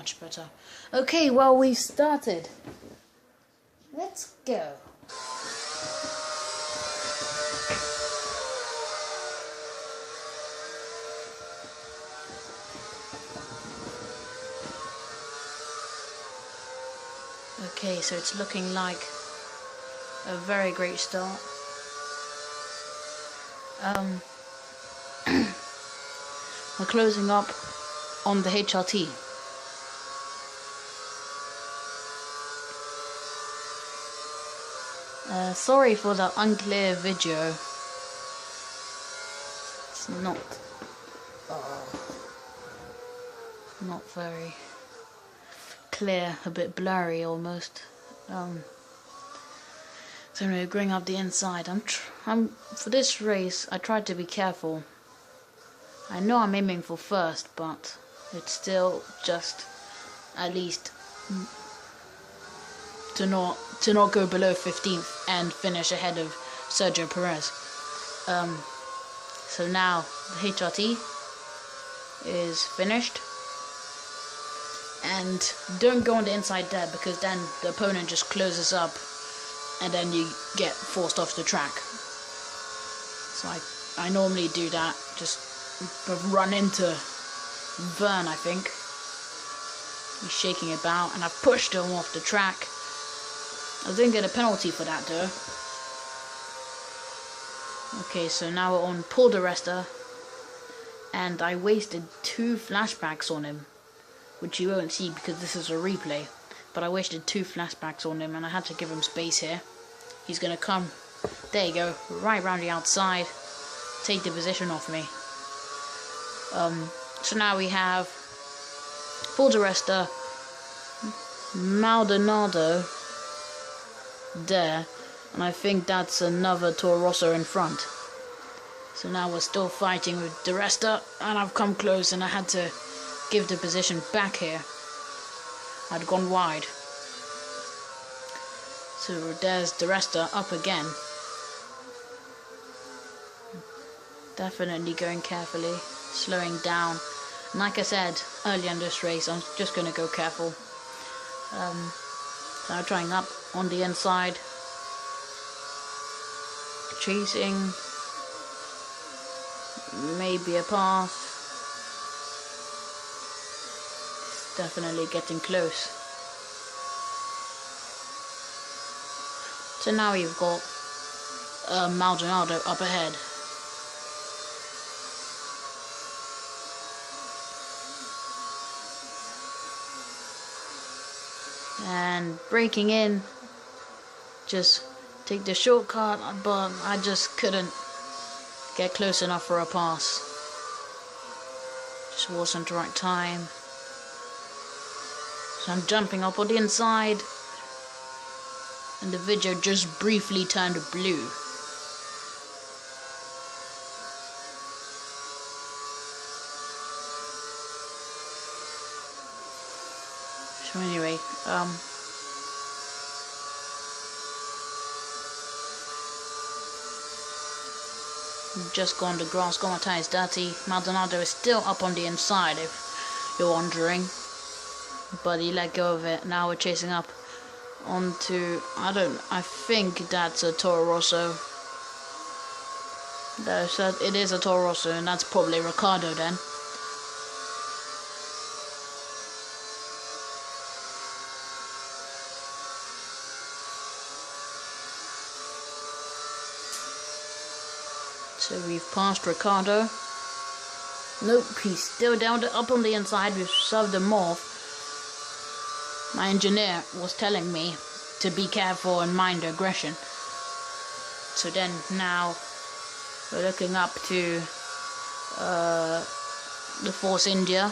much better. Okay, well, we've started. Let's go. Okay, so it's looking like a very great start. We're closing up on the HRT. Sorry for the unclear video. It's not very clear, a bit blurry almost. So anyway, going up the inside. For this race, I tried to be careful. I know I'm aiming for first, but it's still just at least to not go below 15th and finish ahead of Sergio Perez. So now the HRT is finished, and don't go on the inside there because then the opponent just closes up and then you get forced off the track. So I normally do that, just run into Vern, I think. He's shaking about and I've pushed him off the track. I didn't get a penalty for that though. Okay, so now we're on Paul di Resta, and I wasted 2 flashbacks on him, which you won't see because this is a replay, but I wasted 2 flashbacks on him and I had to give him space here. He's gonna come, there you go, right round the outside, take the position off me. So now we have Paul di Resta, Maldonado there, and I think that's another Toro Rosso in front. So now we're still fighting with di Resta, and I've come close and I had to give the position back here. I'd gone wide. So there's di Resta up again. Definitely going carefully, slowing down. And like I said earlier in this race, I'm just going to go careful. So I'm trying up on the inside, chasing, maybe a pass. It's definitely getting close. So now you've got Maldonado up ahead. And breaking in, just take the shortcut, but I just couldn't get close enough for a pass. Just wasn't the right time. So I'm jumping up on the inside, and the video just briefly turned blue. So anyway, just gone the grass, got my tyres dirty. Maldonado is still up on the inside, if you're wondering, but he let go of it. Now we're chasing up onto, I think that's a Toro Rosso. It is a Toro Rosso, and that's probably Ricciardo then. So we've passed Ricciardo. Nope, he's still down up on the inside. We've shoved him off. My engineer was telling me to be careful and mind aggression. So then now we're looking up to the Force India.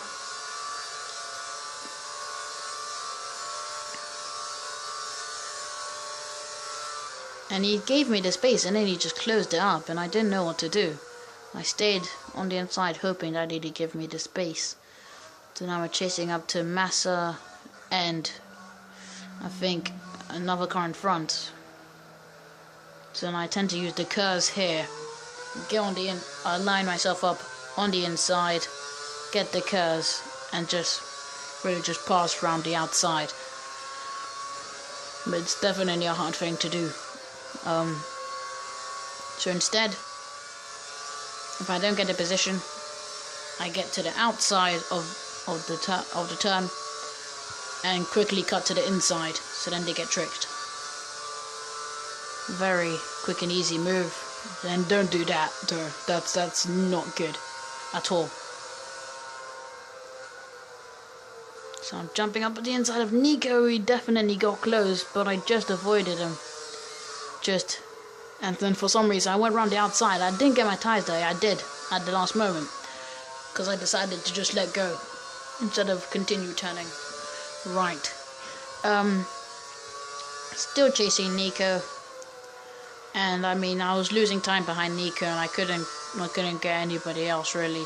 And he gave me the space and then he just closed it up and I didn't know what to do. I stayed on the inside hoping that he'd give me the space. So now we're chasing up to Massa and I think another car in front. So then I tend to use the curves here. Get on the line myself up on the inside, get the curves and just really just pass around the outside. But it's definitely a hard thing to do. So instead, if I don't get a position, I get to the outside of the turn and quickly cut to the inside, so then they get tricked. Very quick and easy move. And don't do that, though. That's not good at all. So I'm jumping up at the inside of Nico. He definitely got close, but I just avoided him. And then for some reason I went around the outside. I didn't get my ties there. I did at the last moment, because I decided to just let go instead of continue turning. Right. Still chasing Nico. And I mean, I was losing time behind Nico, and I couldn't get anybody else really.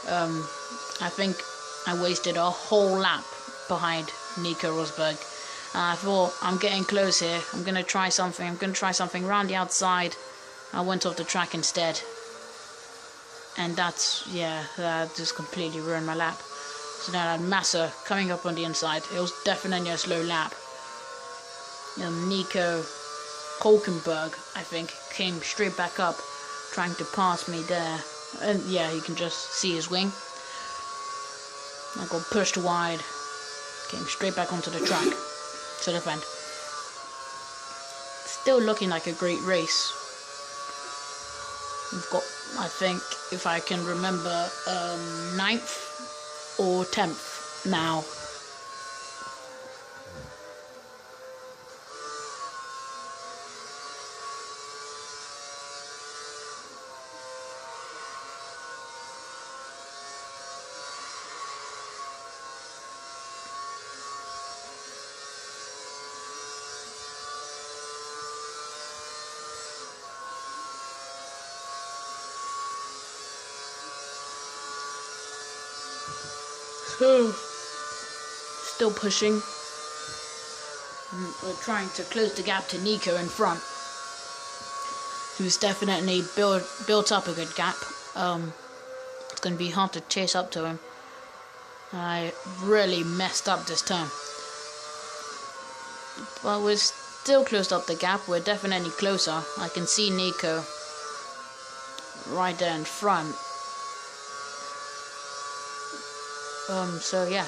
I think I wasted a whole lap behind Nico Rosberg. I thought, I'm getting close here. I'm gonna try something around the outside. I went off the track instead, and that just completely ruined my lap. So now I had Massa coming up on the inside. It was definitely a slow lap. Nico Hulkenberg, I think, came straight back up, trying to pass me there. And yeah, you can just see his wing. I got pushed wide, came straight back onto the track to defend. Still looking like a great race. We've got, I think, if I can remember, 9th or 10th now. Still pushing. We're trying to close the gap to Nico in front, who's definitely built up a good gap. It's going to be hard to chase up to him. I really messed up this turn. But we're still closed up the gap. We're definitely closer. I can see Nico right there in front. So yeah.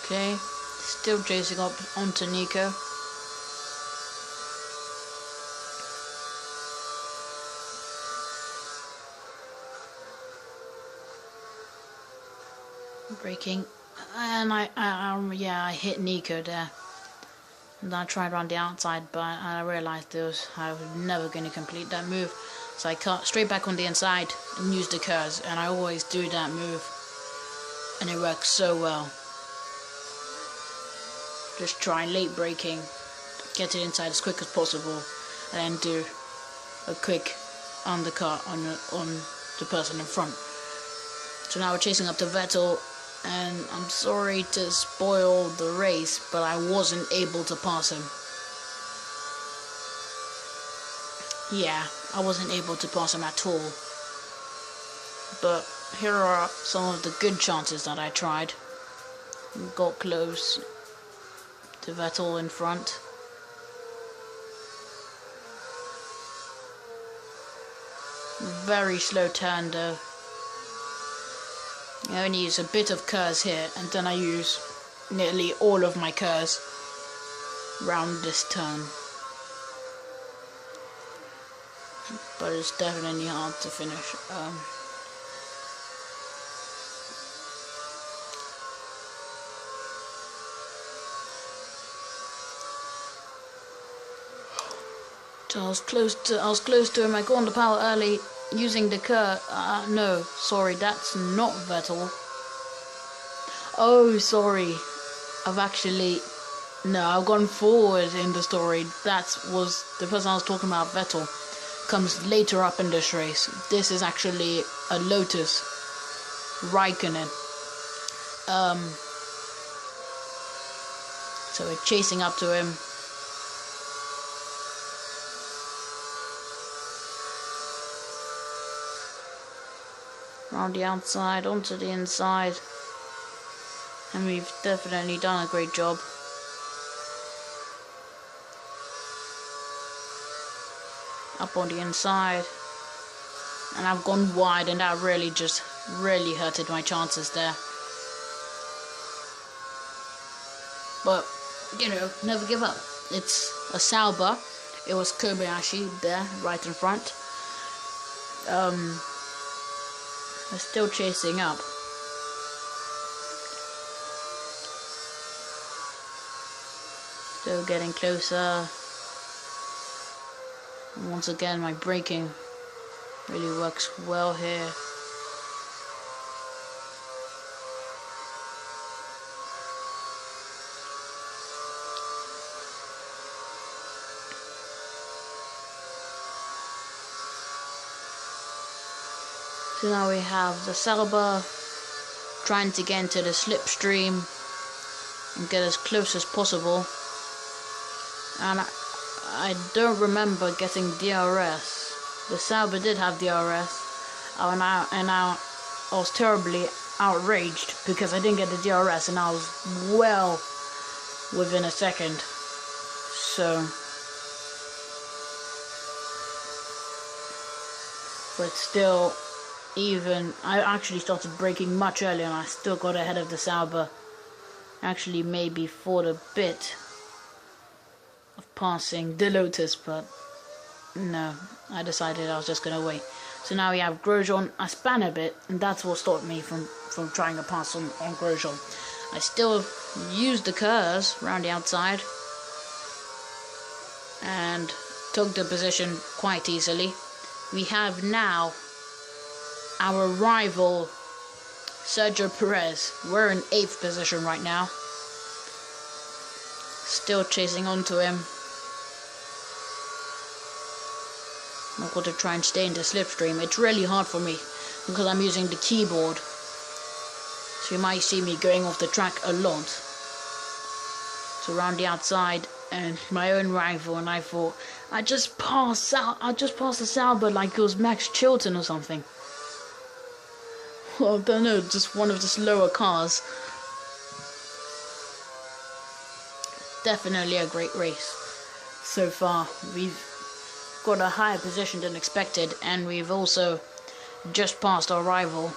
Okay, still chasing up onto Nico. Braking, and I hit Nico there. And I tried around the outside, but I realized I was never going to complete that move. So I cut straight back on the inside and used the curves, and I always do that move, and it works so well. Just try late braking, get it inside as quick as possible, and then do a quick undercut on the person in front. So now we're chasing up to Vettel, and I'm sorry to spoil the race, but I wasn't able to pass him. Yeah, I wasn't able to pass him at all. But here are some of the good chances that I tried. Got close to Vettel in front. Very slow turn though. I only use a bit of curves here, and then I use nearly all of my curves round this turn. But it's definitely hard to finish. So I was close to him. I got on the power early, using the curve. No, sorry, that's not Vettel. Oh, sorry. I've gone forward in the story. That was the person I was talking about, Vettel. comes later up in this race. This is actually a Lotus Raikkonen. So we're chasing up to him. Around the outside, onto the inside. And we've definitely done a great job. Up on the inside. And I've gone wide, and that really hurted my chances there. But, you know, never give up. It's a Sauber. It was Kobayashi there, right in front. We're still chasing up. Still getting closer. And once again, my braking really works well here. So now we have the Sauber trying to get into the slipstream and get as close as possible. And I don't remember getting DRS. The Sauber did have DRS, and I was terribly outraged because I didn't get the DRS, and I was well within a second. So, but still, even I actually started braking much earlier, and I still got ahead of the Sauber. Actually, maybe for a bit of passing the Lotus, but no, I decided I was just gonna wait. So now we have Grosjean. I span a bit, and that's what stopped me from trying to pass on Grosjean. I still used the curves around the outside and took the position quite easily. We have now our rival Sergio Perez. We're in 8th position right now. Still chasing onto him. I'm going to try and stay in the slipstream. It's really hard for me because I'm using the keyboard. So you might see me going off the track a lot. So around the outside and my own rival, and I thought I just passed the Sauber like it was Max Chilton or something. Well, I don't know, just one of the slower cars. Definitely a great race so far. We've got a higher position than expected, and we've also just passed our rival.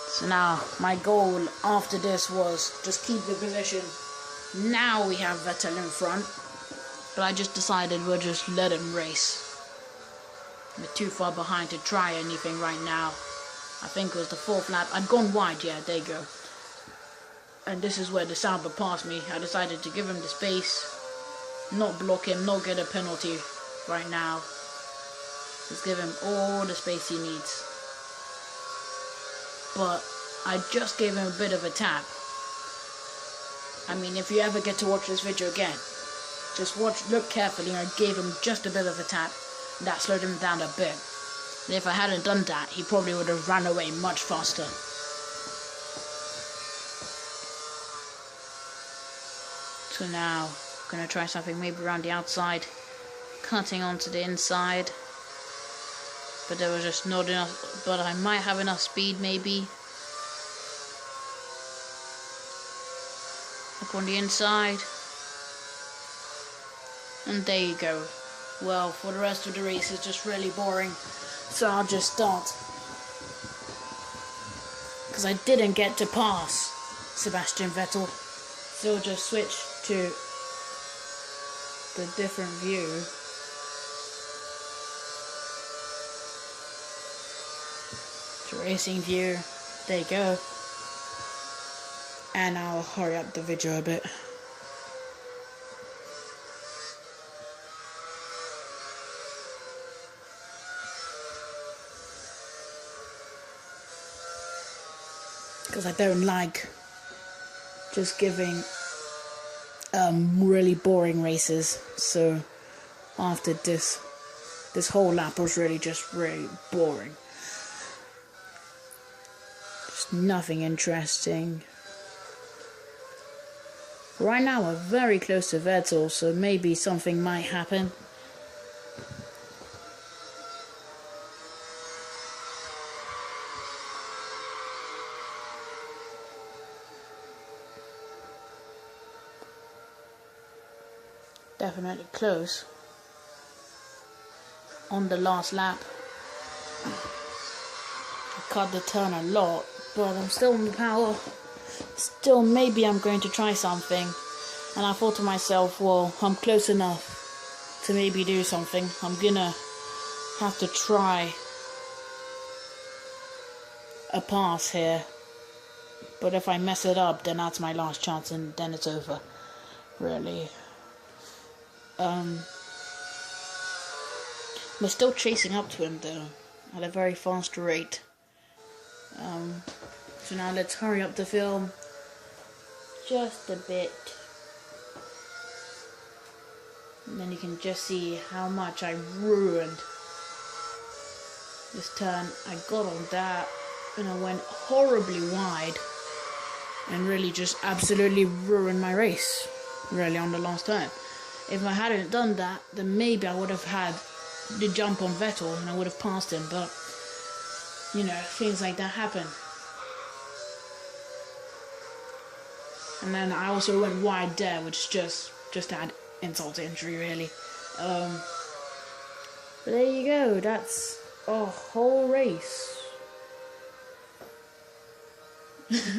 So now my goal after this was just keep the position. Now we have Vettel in front, but I just decided we'll just let him race. We're too far behind to try anything right now. I think it was the 4th lap. I'd gone wide, yeah, there you go. And this is where the Sauber passed me. I decided to give him the space, not block him, not get a penalty right now. Just give him all the space he needs. But I just gave him a bit of a tap. I mean, if you ever get to watch this video again, just look carefully. I gave him just a bit of a tap. That slowed him down a bit. And if I hadn't done that, he probably would have run away much faster. So now, I'm gonna try something maybe around the outside, cutting onto the inside. But there was just not enough, but I might have enough speed maybe. Up on the inside. And there you go. Well, for the rest of the race it's just really boring. So I'll just start. Because I didn't get to pass Sebastian Vettel. So we'll just switch to the different view. To racing view. There you go. And I'll hurry up the video a bit. Because I don't like just giving really boring races. So after this, This whole lap was really boring. Just nothing interesting. Right now we're very close to Vettel, so maybe something might happen. Definitely close on the last lap. I cut the turn a lot, but I'm still in the power. Still, maybe I'm going to try something. And I thought to myself, well, I'm close enough to maybe do something. I'm gonna have to try a pass here. But if I mess it up, then that's my last chance and then it's over. Really. We're still chasing up to him though, at a very fast rate. So now let's hurry up the film just a bit. And then you can just see how much I ruined this turn. I got on that and I went horribly wide and really just absolutely ruined my race, really, on the last turn. If I hadn't done that, then maybe I would have had the jump on Vettel and I would have passed him, but you know, things like that happen. And then I also went wide there, which just had insult to injury, really. But there you go, that's a whole race.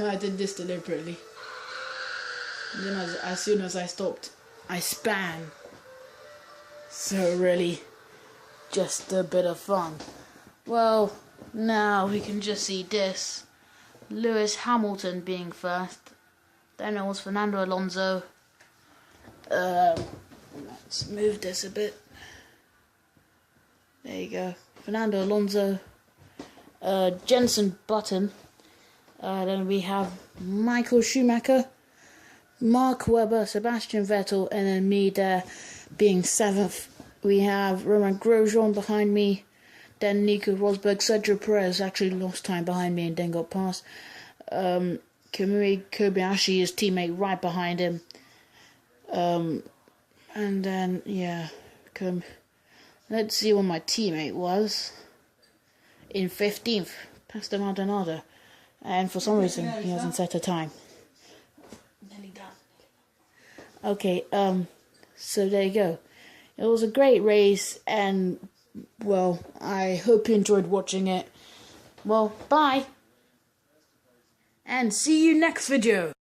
I did this deliberately. And then as soon as I stopped, I span. So really, just a bit of fun. Well, now we can just see this. Lewis Hamilton being first. Then it was Fernando Alonso. Let's move this a bit. There you go. Fernando Alonso. Jenson Button. Then we have Michael Schumacher, Mark Webber, Sebastian Vettel, and then me there being 7th. We have Romain Grosjean behind me, then Nico Rosberg. Sergio Perez actually lost time behind me and then got past. Kamui Kobayashi, his teammate, right behind him. And then, yeah, let's see what my teammate was. In 15th, Pastor Maldonado. And for some reason, he hasn't set a time. Nearly done. Okay, so there you go. It was a great race, and, well, I hope you enjoyed watching it. Well, bye. And see you next video.